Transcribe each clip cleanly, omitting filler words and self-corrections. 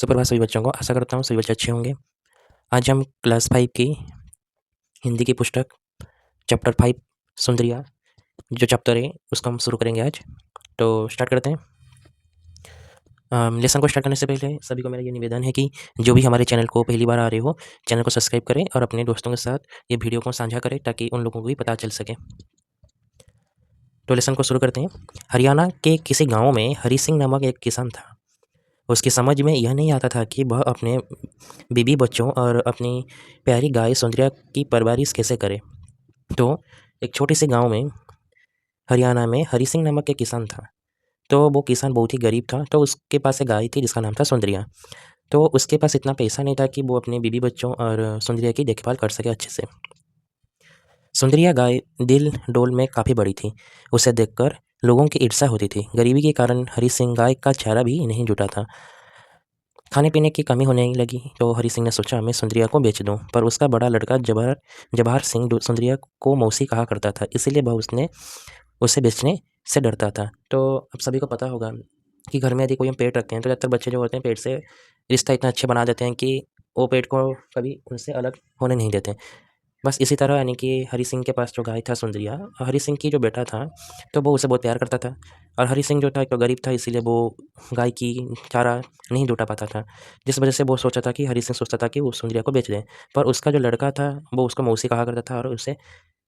सुप्रभात सभी बच्चों को। आशा करता हूँ सभी बच्चे अच्छे होंगे। आज हम क्लास 5 की हिंदी की पुस्तक चैप्टर 5 सुंदरिया जो चैप्टर है उसको हम शुरू करेंगे आज। तो स्टार्ट करते हैं। लेसन को स्टार्ट करने से पहले सभी को मेरा ये निवेदन है कि जो भी हमारे चैनल को पहली बार आ रहे हो, चैनल को सब्सक्राइब करें और अपने दोस्तों के साथ ये वीडियो को साझा करें ताकि उन लोगों को भी पता चल सके। तो लेसन को शुरू करते हैं। हरियाणा के किसी गाँव में हरि सिंह नामक एक किसान था। उसकी समझ में यह नहीं आता था कि वह अपने बीबी बच्चों और अपनी प्यारी गाय सुंदरिया की परवरिश कैसे करे। तो एक छोटे से गांव में हरियाणा में हरि सिंह नामक एक किसान था। तो वो किसान बहुत ही गरीब था। तो उसके पास एक गाय थी जिसका नाम था सुंदरिया। तो उसके पास इतना पैसा नहीं था कि वो अपने बीबी बच्चों और सुंदरिया की देखभाल कर सके अच्छे से। सुंदरिया गाय दिल डोल में काफ़ी बड़ी थी। उसे देखकर लोगों की ईर्ष्या होती थी। गरीबी के कारण हरि सिंह गाय का चारा भी नहीं जुटा था। खाने पीने की कमी होने लगी तो हरि सिंह ने सोचा मैं सुंदरिया को बेच दूं। पर उसका बड़ा लड़का जवाहर सिंह सुंदरिया को मौसी कहा करता था, इसीलिए वह उसे बेचने से डरता था। तो अब सभी को पता होगा कि घर में यदि कोई हम पेट रखते हैं तो ज़्यादातर बच्चे जो होते हैं पेट से रिश्ता इतना अच्छे बना देते हैं कि वो पेट को कभी उनसे अलग होने नहीं देते। बस इसी तरह यानी कि हरि सिंह के पास जो गाय था सुंदरिया, हरि सिंह की जो बेटा था, तो वो उसे बहुत प्यार करता था। और हरि सिंह जो था एक तो गरीब था, इसीलिए वो गाय की चारा नहीं जुटा पाता था। जिस वजह से वो सोचा था कि हरि सिंह सोचता था कि वो सुंदरिया को बेच दें। पर उसका जो लड़का था वो उसको मौसी कहा करता था और उसे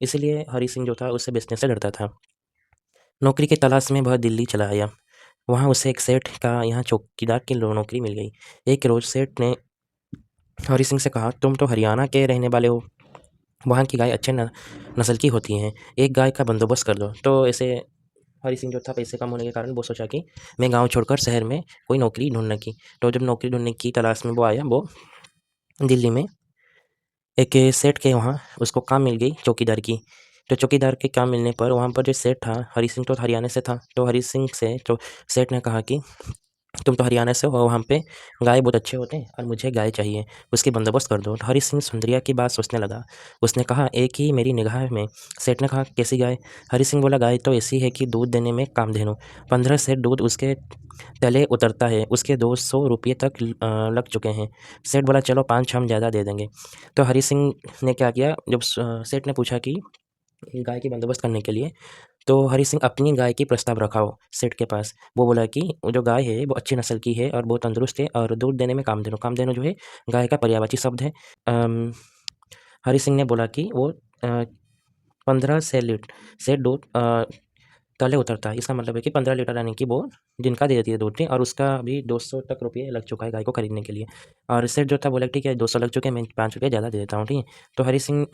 इसीलिए हरि सिंह जो था उसे बेचने से डरता था। नौकरी की तलाश में वह दिल्ली चला आया। वहाँ उसे एक सेठ का यहाँ चौकीदार की नौकरी मिल गई। एक रोज़ सेठ ने हरि सिंह से कहा, तुम तो हरियाणा के रहने वाले हो, वहाँ की गाय अच्छे नस्ल की होती हैं, एक गाय का बंदोबस्त कर दो। तो ऐसे हरि सिंह जो था पैसे कम होने के कारण वो सोचा कि मैं गाँव छोड़कर शहर में कोई नौकरी ढूँढने की। तो जब नौकरी ढूँढने की तलाश में वो आया, वो दिल्ली में एक सेठ के वहाँ उसको काम मिल गई चौकीदार की। तो चौकीदार के काम मिलने पर वहाँ पर जो सेठ था, हरि सिंह तो हरियाणा से था। तो हरि सिंह से तो सेठ ने कहा कि तुम तो हरियाणा से हो, वहाँ पे गाय बहुत अच्छे होते हैं और मुझे गाय चाहिए, उसकी बंदोबस्त कर दो। तो हरि सिंह सुंदरिया की बात सोचने लगा। उसने कहा, एक ही मेरी निगाह में। सेठ ने कहा, कैसी गाय? हरि सिंह बोला, गाय तो ऐसी है कि दूध देने में कामधेनु। 15 से दूध उसके तले उतरता है, उसके 200 रुपये तक लग चुके हैं। सेठ बोला, चलो 5 हम ज़्यादा दे देंगे। तो हरि सिंह ने क्या किया, जब सेठ ने पूछा कि गाय की बंदोबस्त करने के लिए, तो हरि सिंह अपनी गाय की प्रस्ताव रखा वो सेठ के पास। वो बोला कि वो जो गाय है वो अच्छी नस्ल की है और बहुत तंदुरुस्त है और दूध देने में कामधेनु। कामधेनु जो है गाय का पर्यायवाची शब्द है। हरि सिंह ने बोला कि वो 15 से दूध तले उतरता है। इसका मतलब है कि 15 लीटर यानी कि वो दिन का दे देती है दूध में, और उसका अभी 200 तक रुपये लग चुका है गाय को खरीदने के लिए। और सेठ जो था बोला, ठीक है 200 लग चुके हैं, मैं 5 रुपये ज़्यादा दे देता हूँ, ठीक है। तो हरि सिंह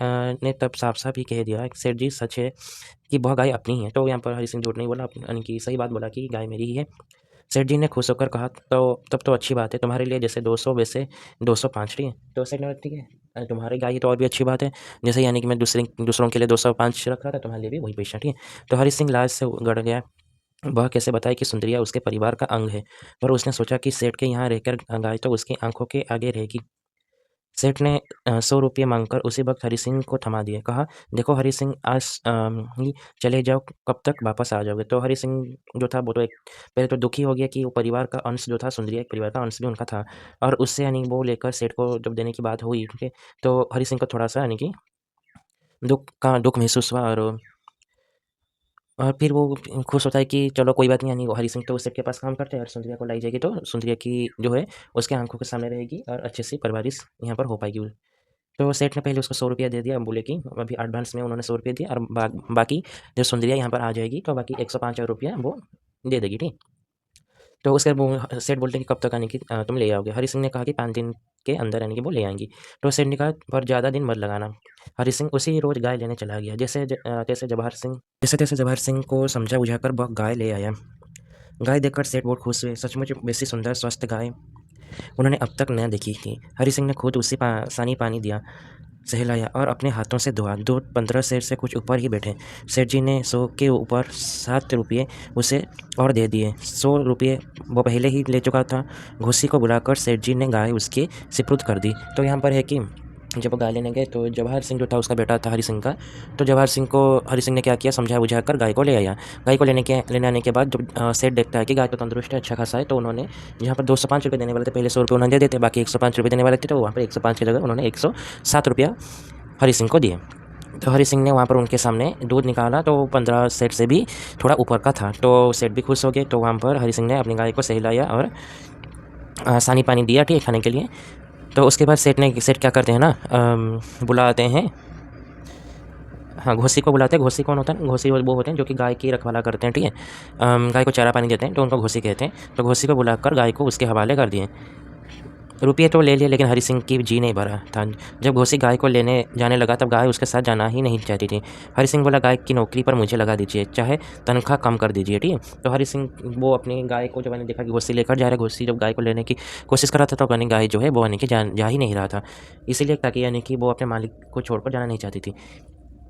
ने तब साफ-साफ ही कह दिया, सेठ जी सच है कि वह गाय अपनी है। तो यहाँ पर हरि सिंह झूठ नहीं बोला, यानी कि सही बात बोला कि गाय मेरी ही है। सेठ जी ने खुश होकर कहा, तो तब तो अच्छी बात है, तुम्हारे लिए जैसे 200 वैसे 205, ठीक है। तो सेठ ने बोला, ठीक है, तुम्हारी गाय है तो और भी अच्छी बात है। जैसे यानी कि मैं दूसरों के लिए 205 रख रहा था, तुम्हारे लिए भी वही पैसा, ठीक है। तो हरि सिंह लाज से गड़ गया। वह कैसे बताए कि सुंदरिया उसके परिवार का अंग है, पर उसने सोचा कि सेठ के यहाँ रहकर गाय तो उसकी आंखों के आगे रहेगी। सेठ ने 100 रुपये मांगकर उसी वक्त हरि सिंह को थमा दिए। कहा, देखो हरि सिंह, आज ही चले जाओ, कब तक वापस आ जाओगे? तो हरि सिंह जो था वो तो एक पहले तो दुखी हो गया कि वो परिवार का अंश जो था, सुंदरिया एक परिवार का अंश भी उनका था। और उससे यानी वो लेकर सेठ को जब देने की बात हुई, ठीक है, तो हरि सिंह को थोड़ा-सा यानी कि दुःख महसूस हुआ। और फिर वो खुश होता है कि चलो कोई बात नहीं, यानी वो हरि सिंह तो उस सेठ के पास काम करते हैं और सुंदरिया को लाई जाएगी तो सुंदरिया की जो है उसके आँखों के सामने रहेगी और अच्छे से परवरिश यहाँ पर हो पाएगी। तो सेठ ने पहले उसको 100 रुपया दे दिया, बोले कि अभी एडवांस में उन्होंने 100 रुपये दिया और बाकी जब सुंदरिया यहाँ पर आ जाएगी तो बाकी 105 रुपया वो दे देगी, ठीक। तो उसके बाद वो सेठ बोलते हैं कि कब तक आने की तुम ले आओगे? हरि सिंह ने कहा कि 5 दिन के अंदर यानी कि वो ले आएँगी। तो सेठ ने कहा, पर ज़्यादा दिन मत लगाना। हरि सिंह उसी रोज़ गाय लेने चला गया। जैसे-तैसे जवाहर सिंह को समझा-बुझाकर वह गाय ले आया। गाय देखकर सेठ बहुत खुश हुए। सचमुच वैसी सुंदर स्वस्थ गाय उन्होंने अब तक न देखी थी। हरि सिंह ने खुद उसी सानी पानी दिया, सहलाया और अपने हाथों से धोआ। दूध 15 सेर से कुछ ऊपर ही बैठे। सेठ जी ने 100 के ऊपर 7 रुपये उसे और दे दिए। 100 रुपये वो पहले ही ले चुका था। घुसी को बुलाकर सेठ जी ने गाय उसके सिपुर्द कर दी। तो यहाँ पर है कि जब वो गाय लेने गए तो जवाहर सिंह जो था उसका बेटा था हरि सिंह का। तो जवाहर सिंह को हरि सिंह ने क्या किया, समझा बुझा कर गाय को ले आया। गाय को लेने आने के बाद जब सेठ देखता है कि गाय तो तंदुरुस्त है, अच्छा खासा है, तो उन्होंने जहाँ पर 205 रुपये देने वाले थे, पहले 100 रुपये उन्होंने दे देते, बाकी 105 रुपये देने वाले थे, तो वहाँ पर 105 की जगह उन्होंने 107 रुपया हरि सिंह को दिए। तो हरि सिंह ने वहाँ पर उनके सामने दूध निकाला तो 15 सेठ से भी थोड़ा ऊपर का था। तो सेठ भी खुश हो गए। तो वहाँ पर हरि सिंह ने अपनी गाय को सहलाया और सानी पानी दिया, ठीक है, खाने के लिए। तो उसके बाद सेठ क्या करते हैं ना, बुलाते हैं, हाँ, घोसी को बुलाते हैं। घोसी कौन होता है? घोसी वो होते हैं जो कि गाय की रखवाला करते हैं, ठीक है। गाय को चारा पानी देते हैं, तो उनको घोसी कहते हैं। तो घोसी को बुलाकर गाय को उसके हवाले कर दिए। रुपये तो ले लिए, लेकिन हरि सिंह की जी नहीं भरा था। जब घोसी गाय को लेने जाने लगा तब गाय उसके साथ जाना ही नहीं चाहती थी। हरि सिंह बोला, गाय की नौकरी पर मुझे लगा दीजिए, चाहे तनख्वाह कम कर दीजिए, ठीक है। तो हरि सिंह वो अपनी गाय को जब मैंने देखा कि घोसी लेकर जा रहा है, घोसी जब गाय को लेने की कोशिश कर रहा था तो अपनी गाय जो है वो यानी कि जा ही नहीं रहा था, इसीलिए ताकि यानी कि वो अपने मालिक को छोड़कर जाना नहीं चाहती थी।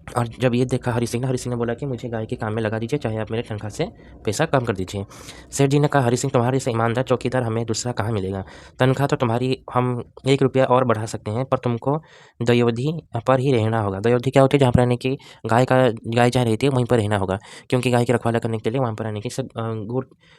और जब ये देखा हरि सिंह ने बोला कि मुझे गाय के काम में लगा दीजिए, चाहे आप मेरे तनख्वाह से पैसा कम कर दीजिए। सेठ जी ने कहा, हरि सिंह, तुम्हारे से ईमानदार चौकीदार हमें दूसरा कहाँ मिलेगा? तनख्वाह तो तुम्हारी हम 1 रुपया और बढ़ा सकते हैं, पर तुमको दयोधी पर ही रहना होगा। दयोधी क्या होती है? जहाँ पर यानी कि गाय जहाँ रहती है वहीं पर रहना होगा, क्योंकि गाय की रखवाला करने के लिए वहाँ पर यानी कि सब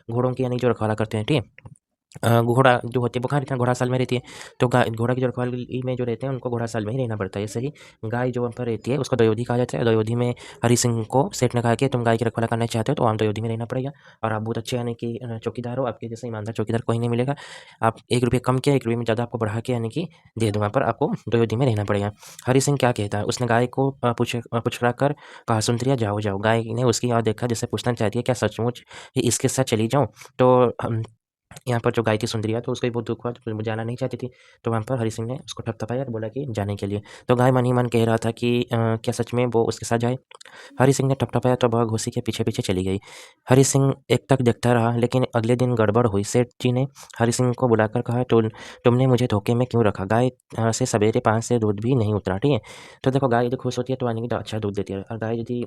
घोड़ों की यानी जो रखवाला करते हैं, ठीक है। घोड़ा जो होती है वो कहाँ रहता है? घोड़ासाल में रहती है। तो घोड़ा की जो रखवाली में जो रहते हैं उनको घोड़ासाल में ही रहना पड़ता है। ऐसे ही गाय जो वहाँ पर रहती है उसको दयोधी कहा जाता है। दयोधी में हरि सिंह को सेठ ने कहा कि तुम गाय की रखवाला करना चाहते हो तो वहाँ दयोधी में रहना पड़ेगा, और आप बहुत अच्छे यानी कि चौकीदार हो, आपके जैसे ईमानदार चौकीदार कोई नहीं मिलेगा। आप 1 रुपये कम किया, 1 रुपये में ज़्यादा आपको बढ़ा के यानी कि दे दो, वहाँ पर आपको दयोधी में रहना पड़ेगा। हरि सिंह क्या कहता है? उसने गाय को पुचका कर कहा, सुंदरिया जाओ जाओ। गाय ने उसकी ओर देखा जैसे पूछना चाहती है, क्या सचमुच ही इसके साथ चली जाऊँ? तो यहाँ पर जो गाय थी सुंदरिया, तो उसको भी बहुत दुःख हुआ, तो वो जाना नहीं चाहती थी। तो वहाँ पर हरि सिंह ने उसको थपथपाया और बोला कि जाने के लिए। तो गाय मन ही मन कह रहा था कि क्या सच में वो उसके साथ जाए? हरि सिंह ने थपथपाया तो वह घोसी के पीछे-पीछे चली गई। हरि सिंह एकटक देखता रहा, लेकिन अगले दिन गड़बड़ हुई। सेठ जी ने हरि सिंह को बुलाकर कहा, तुमने मुझे धोखे में क्यों रखा? गाय से सवेरे 5 से दूध भी नहीं उतरा, ठीक है। तो देखो, गाय यदि खुश होती है तो यानी कि अच्छा दूध देती है, और गाय यदि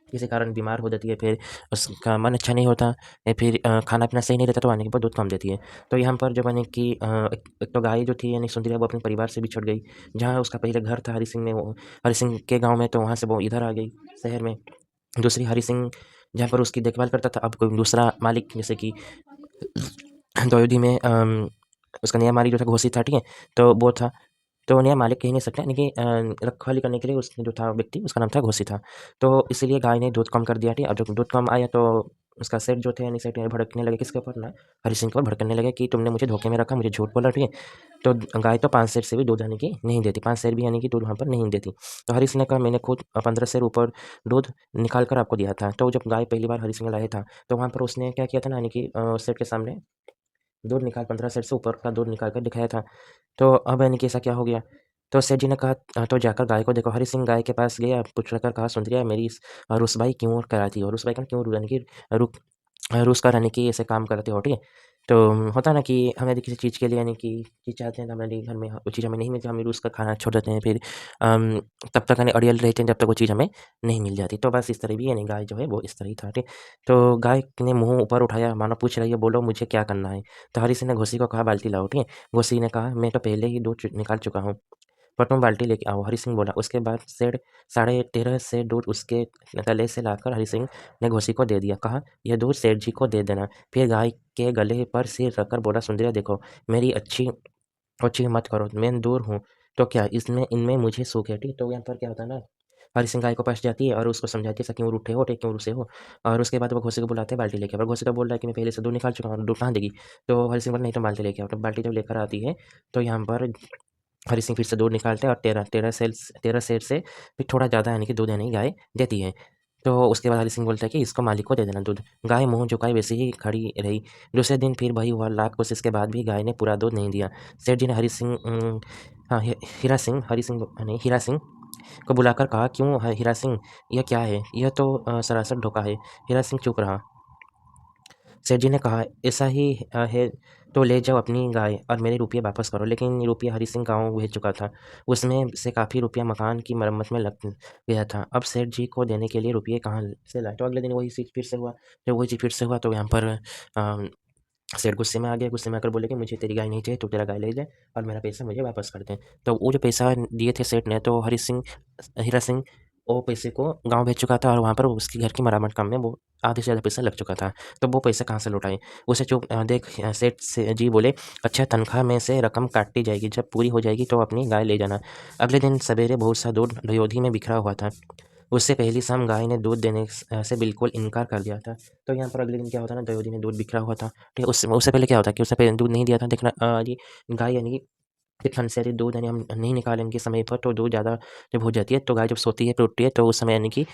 किसी कारण बीमार हो जाती है, फिर उसका मन अच्छा नहीं होता, या फिर खाना-पीना सही नहीं रहता, तो यानी कि वो दूध कम देती है। तो यहाँ पर जब यानी कि एक तो गाय जो थी यानी सुंदरिया, वो अपने परिवार से बिछुड़ गई। जहाँ उसका पहले घर था हरि सिंह के गाँव में, तो वहाँ से वो इधर आ गई शहर में। दूसरी, हरि सिंह जहाँ पर उसकी देखभाल करता था, अब कोई दूसरा मालिक, जैसे कि द्रौपदी में उसका नया मालिक जो था घोसी था, ठीक है? तो वो था, तो नया मालिक कह नहीं सकते, यानी कि रखवाली करने के लिए उसने जो था व्यक्ति, उसका नाम था घोसी था। तो इसीलिए गाय ने दूध कम कर दिया, ठीक है? और जब दूध कम आया तो उसका सेठ जो थे, यानी सेठ भड़कने लगे, किसके ऊपर ना, हरि सिंह के ऊपर भड़कने लगे कि तुमने मुझे धोखे में रखा, मुझे झूठ बोला, ठीक है? तो गाय तो 5 सेर से भी दूध यानी कि नहीं देती, 5 सेर भी यानी कि दूध वहाँ पर नहीं देती। तो हरि सिंह ने कहा, मैंने खुद 15 सेर ऊपर दूध निकाल कर आपको दिया था। तो जब गाय पहली बार हरि सिंह लाया था, तो वहाँ पर उसने क्या किया था ना, यानी कि सेठ के सामने दूध निकाल 15 सेर से ऊपर का दूध निकाल कर दिखाया था। तो अब यानी कि ऐसा क्या हो गया? तो सेठ जी ने कहा, तो जाकर गाय को देखो। हरि सिंह गाय के पास गया, पूछकर कहा, सुंदरिया, मेरी इस रुसवाई क्यों कराती हो? रुसवाई का क्यों, यानी कि रुक रूस का यानी कि ऐसे काम करते हो, ठीक है? तो होता है ना कि हम यदि किसी चीज़ के लिए यानी कि चीज़ चाहते हैं, तो हमारे घर में वो चीज़ हमें नहीं मिलती, हम रूस का खाना छोड़ देते हैं, फिर तब तक यानी अड़ियल रहते हैं जब तक वो चीज़ हमें नहीं मिल जाती। तो बस इस तरह भी यानी गाय जो है वो इस तरह ही था, ठीक। तो गाय ने मुँह ऊपर उठाया मानो पूछ रही है, बोलो मुझे क्या करना है? तो हरि सिंह ने घोसी को कहा, बाल्टी लाओ, ठीक है? घोसी ने कहा, मैं तो पहले ही दूध निकाल चुका हूँ, पर तुम बाल्टी लेके आओ, हरि सिंह बोला। उसके बाद सेठ 13.5 सेर दूध उसके गले से लाकर हरि सिंह ने घोसी को दे दिया। कहा, यह दूध सेठ जी को दे देना। फिर गाय के गले पर सिर रखकर बोला, सुंदरिया देखो, मेरी अच्छी ओछी मत करो, मैं दूर हूँ, तो क्या इसमें इनमें मुझे सुख है, ठीक। तो यहाँ पर क्या होता है ना, हरि सिंह गाय को पास जाती है और उसको समझाती है, ऐसा क्यों रूठे हो, ठीक, क्यों रुसे हो? और उसके बाद वो घोसी को बुलाते हैं बाल्टी लेके, पर घोसी तो बोल रहा है कि मैं पहले से दूध निकाल चुका हूँ, दूध कहाँ देगी? तो हरि सिंह बोला, नहीं, तुम बाल्टी लेके आओ। तो बाल्टी जब लेकर आती है, तो यहाँ पर हरी सिंह फिर से दूध निकालते हैं और 13 सेर से फिर थोड़ा ज़्यादा यानी कि दूध यानी गाय देती है। तो उसके बाद हरी सिंह बोलता है कि इसको मालिक को दे देना दूध। गाय मुँह झुकाए वैसे ही खड़ी रही। दूसरे दिन फिर वही हुआ, लाख कोशिश के बाद भी गाय ने पूरा दूध नहीं दिया। सेठ जी ने हाँ, हीरा सिंह को बुलाकर कहा, क्यों हीरा सिंह, यह क्या है? यह तो सरासर धोखा है। हीरा सिंह चुप रहा। सेठ जी ने कहा, ऐसा ही है तो ले जाओ अपनी गाय और मेरे रुपये वापस करो। लेकिन रुपया हरि सिंह गाँव भेज चुका था, उसमें से काफ़ी रुपया मकान की मरम्मत में लग गया था। अब सेठ जी को देने के लिए रुपये कहाँ से लाए? तो अगले दिन वही चीज़ फिर से हुआ। जब वही चीज़ फिर से हुआ तो यहाँ पर सेठ गुस्से में आ गया, गुस्से में आकर बोले कि मुझे तेरी गाय नहीं चाहिए, तू तेरा गाय ले जा और मेरा पैसा मुझे वापस कर दे। तो वो जो पैसा दिए थे सेठ ने, तो हीरा सिंह वो पैसे को गाँव भेज चुका था और वहाँ पर उसके घर की मरम्मत काम में वो आधे से ज़्यादा पैसा लग चुका था। तो वो पैसा कहाँ से लौटाएँ? उसे देख सेठ से जी बोले, "अच्छा, तनख्वाह में से रकम काटी जाएगी, जब पूरी हो जाएगी तो अपनी गाय ले जाना।" अगले दिन सवेरे बहुत सा दूध अयोध्या में बिखरा हुआ था। उससे पहली शाम गाय ने दूध देने से बिल्कुल इनकार कर दिया था। तो यहाँ पर अगले दिन क्या होता है ना, दयोदी में दूध बिखरा हुआ था, ठीक है? उससे उससे पहले क्या होता है कि उसने पहले दूध नहीं दिया था। देखना ये गाय यानी कि ठंड से यदि दूध यानी हम नहीं निकालेंगे समय पर, तो दूध ज़्यादा जब हो जाती है, तो गाय जब सोती है फिर उठती है, तो उस समय यानी कि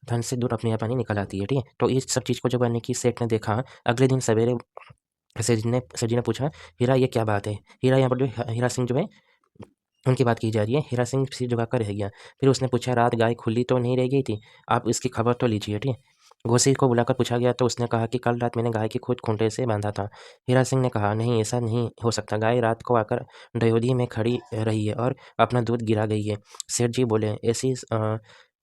ठंड से दूध अपने आप यानी निकल आती है, ठीक है? तो इस सब चीज़ को जब यानी कि सेठ ने देखा, अगले दिन सवेरे सेठ जी ने पूछा, "हीरा, ये क्या बात है?" यहाँ पर जो हीरा सिंह जो है, उनकी बात की जा रही है। हीरा सिंह सिर झुकाकर रह गया। फिर उसने पूछा, "रात गाय खुली तो नहीं रह गई थी? आप इसकी खबर तो लीजिए।" ठीक है? घोसी को बुलाकर पूछा गया तो उसने कहा कि कल रात मैंने गाय की खुद खूँटे से बाँधा था। हीरा सिंह ने कहा, "नहीं, ऐसा नहीं हो सकता। गाय रात को आकर डयोधी में खड़ी रही है और अपना दूध गिरा गई है।" सेठ जी बोले, "ऐसी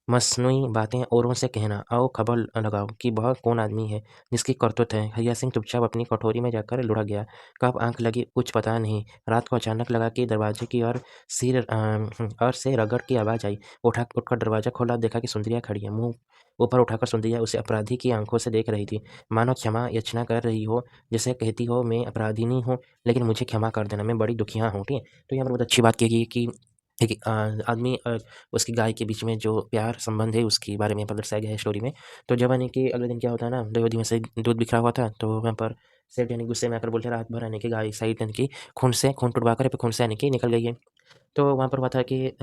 मसनूई बातें औरों से कहना, आओ खबर लगाओ कि वह कौन आदमी है जिसकी करतूत है।" हीरा सिंह चुपचाप अपनी कोठरी में जाकर लुढ़क गया। कब आँख लगी कुछ पता नहीं। रात को अचानक लगा कि दरवाजे की ओर से रगड़ की आवाज़ आई। उठकर दरवाज़ा खोला, देखा कि सुंदरिया खड़ी है। मुँह ऊपर उठाकर सुंदरिया उसे अपराधी की आँखों से देख रही थी, मानो क्षमा याचना कर रही हो, जैसे कहती हो, मैं अपराधिनी हूँ, लेकिन मुझे क्षमा कर देना, मैं बड़ी दुखिया हूँ। ठीक है? तो यहाँ पर बहुत अच्छी बात की गई कि एक आदमी उसकी गाय के बीच में जो प्यार संबंध है, उसके बारे में यहाँ पर दर्शाया गया है स्टोरी में। तो जब यानी कि अगले दिन क्या होता है ना, दयोदी में से दूध बिखरा हुआ था, तो वहाँ पर सेठ यानी गुस्से में आकर बोलते हैं, रात भर यानी कि गाय साइड यानी कि खून तुड़वाकर या फिर खून से यानी कि निकल गई है। तो वहाँ पर हुआ था कि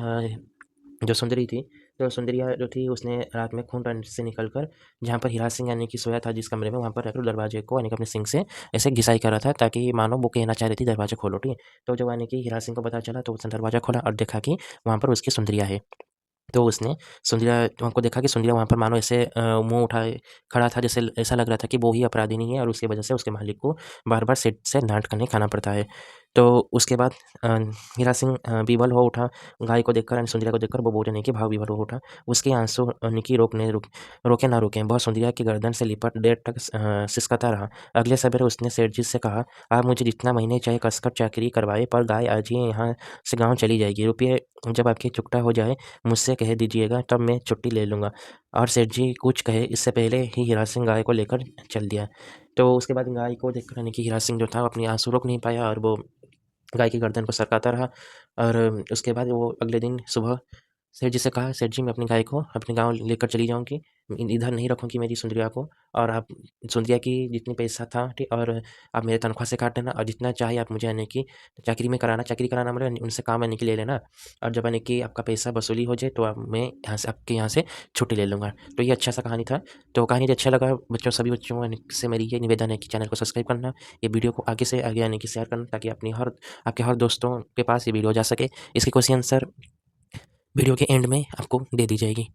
जो सुंदरी थी, तो सुंदरिया जो थी उसने रात में खून से निकल कर जहाँ पर हीरा सिंह यानी कि सोया था जिस कमरे में, वहाँ पर रहकर दरवाजे को यानी कि अपने सींग से ऐसे घिसाई कर रहा था, ताकि मानो वो कहना चाह रही थी दरवाज़ा खोलो, ठीक है? तो जब यानी कि हीरा सिंह को पता चला, तो उसने दरवाज़ा खोला और देखा कि वहाँ पर उसकी सुंदरिया है। तो उसने सुंदरिया को देखा कि सुंदरिया वहाँ पर मानो ऐसे मुँह उठाए खड़ा था, जैसे ऐसा लग रहा था कि वो ही अपराधिनी है और उसकी वजह से उसके मालिक को बार-बार सेठ से डाँट खाने खाना पड़ता है। तो उसके बाद अ, हीरा सिंह विवल हो उठा, गाय को देखकर यानी सुंदरिया को देखकर वो बोलने के भाव विवल हो उठा। उसके आँसू यानी रोके ना रोके, वह सुंदरिया की गर्दन से लिपट देर तक सिसकता रहा। अगले सवेरे उसने सेठ जी से कहा, "आप मुझे जितना महीने चाहे कसकर चाकरी करवाएँ, पर गाय आज ही यहाँ से गाँव चली जाएगी। रुपये जब आपकी चुकता हो जाए, मुझसे कह दीजिएगा, तब मैं छुट्टी ले लूँगा।" और सेठ जी कुछ कहे इससे पहले ही हीरा सिंह गाय को लेकर चल दिया। तो उसके बाद गाय को देखकर यानी कि हीरा सिंह जो था, वो अपने आँसू रोक नहीं पाया और वो गाय की गर्दन को सरकाता रहा। और उसके बाद वो अगले दिन सुबह सेठ जी से कहा, "सेठ जी, मैं अपनी गाय को अपने गाँव लेकर चली जाऊँगी। इधर नहीं रखूँगी मेरी सुंदरिया को, और आप सुंदरिया की जितनी पैसा था, ठीक, और आप मेरे तनख्वाह से काट देना, और जितना चाहे आप मुझे यानी कि चाकरी कराना मतलब उनसे काम यानी कि ले लेना, और जब यानी कि आपका पैसा वसूली हो जाए, तो मैं आपके यहाँ से छुट्टी ले लूँगा।" तो ये अच्छा-सा कहानी था। तो कहानी यदि अच्छा लगा बच्चों, सभी बच्चों यानी से मेरी ये निवेदन है कि चैनल को सब्सक्राइब करना, ये वीडियो को आगे से आगे यानी कि शेयर करना, ताकि अपनी आपके हर दोस्तों के पास ये वीडियो जा सके। इसकी क्वेश्चन आंसर वीडियो के एंड में आपको दे दी जाएगी।